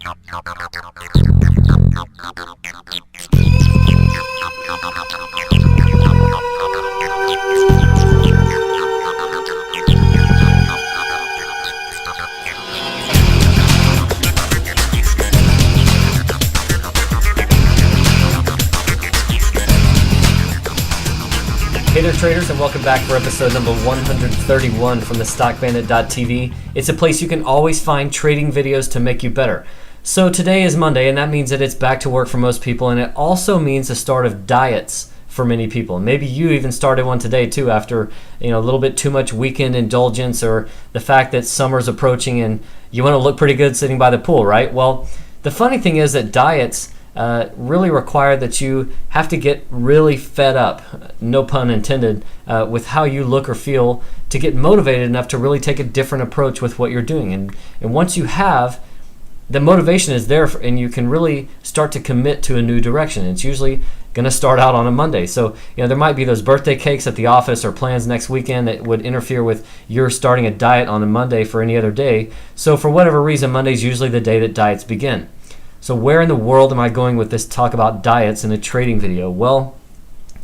Hey there traders, and welcome back for episode number 131 from the StockBandit.tv. It's a place you can always find trading videos to make you better. So today is Monday, and that means that it's back to work for most people, and it also means the start of diets for many people. Maybe you even started one today too after a little bit too much weekend indulgence, or the fact that summer's approaching and you want to look pretty good sitting by the pool, right? Well, the funny thing is that diets really require that you have to get really fed up, no pun intended, with how you look or feel to get motivated enough to really take a different approach with what you're doing. And once you have, the motivation is there and you can really start to commit to a new direction. It's usually going to start out on a Monday. So there might be those birthday cakes at the office or plans next weekend that would interfere with your starting a diet on a Monday for any other day. So for whatever reason, Monday's usually the day that diets begin. So where in the world am I going with this talk about diets in a trading video? Well,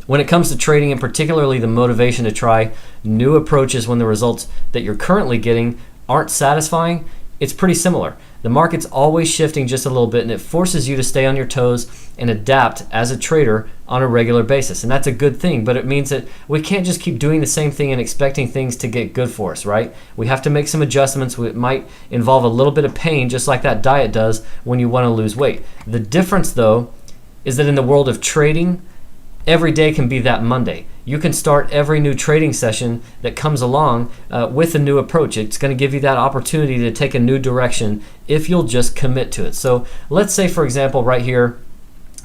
when it comes to trading, and particularly the motivation to try new approaches when the results that you're currently getting aren't satisfying, it's pretty similar. The market's always shifting just a little bit, and it forces you to stay on your toes and adapt as a trader on a regular basis. And that's a good thing, but it means that we can't just keep doing the same thing and expecting things to get good for us, right? We have to make some adjustments. It might involve a little bit of pain, just like that diet does when you want to lose weight. The difference, though, is that in the world of trading, every day can be that Monday. You can start every new trading session that comes along with a new approach. It's going to give you that opportunity to take a new direction if you'll just commit to it. So let's say, for example, right here,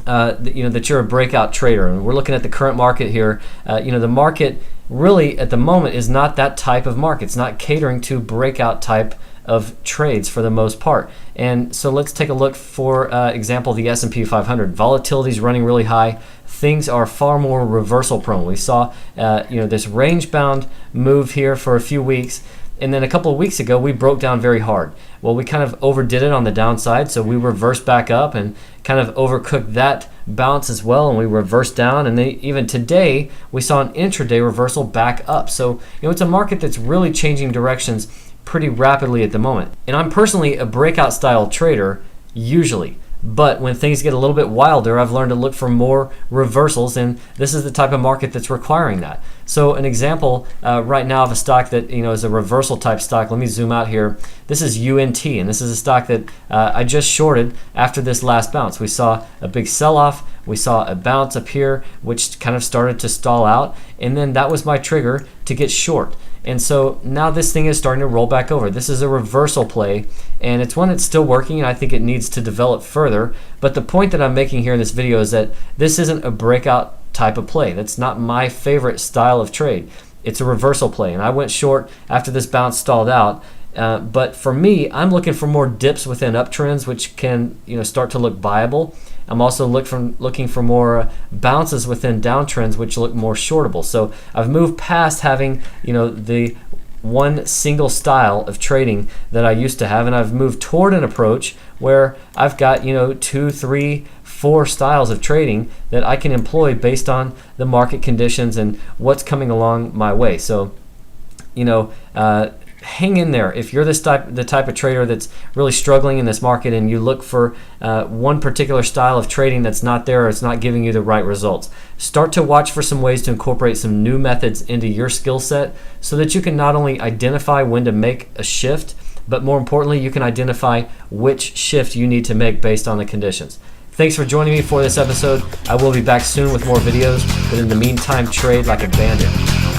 that you're a breakout trader, and we're looking at the current market here. The market really at the moment is not that type of market. It's not catering to breakout type of trades for the most part. And so let's take a look, for example, the S&P 500. Volatility is running really high. Things are far more reversal prone. We saw this range bound move here for a few weeks, and then a couple of weeks ago we broke down very hard. Well, we kind of overdid it on the downside, so we reversed back up and kind of overcooked that bounce as well, and we reversed down, and then even today we saw an intraday reversal back up. So it's a market that's really changing directions pretty rapidly at the moment. And I'm personally a breakout style trader usually, but when things get a little bit wilder, I've learned to look for more reversals, and this is the type of market that's requiring that. So an example right now of a stock that is a reversal type stock. Let me zoom out here. This is UNT, and this is a stock that I just shorted after this last bounce. We saw a big sell-off. We saw a bounce up here, which kind of started to stall out, and then that was my trigger to get short. And so now this thing is starting to roll back over. This is a reversal play, and it's one that's still working, and I think it needs to develop further. But the point that I'm making here in this video is that this isn't a breakout type of play. That's not my favorite style of trade. It's a reversal play, and I went short after this bounce stalled out. But for me, I'm looking for more dips within uptrends, which can start to look viable. I'm also looking for more bounces within downtrends, which look more shortable. So I've moved past having the one single style of trading that I used to have, and I've moved toward an approach where I've got 2, 3, 4 styles of trading that I can employ based on the market conditions and what's coming along my way. So hang in there. If you're the type of trader that's really struggling in this market and you look for one particular style of trading that's not there, or it's not giving you the right results, start to watch for some ways to incorporate some new methods into your skill set so that you can not only identify when to make a shift, but more importantly, you can identify which shift you need to make based on the conditions. Thanks for joining me for this episode. I will be back soon with more videos, but in the meantime, trade like a bandit.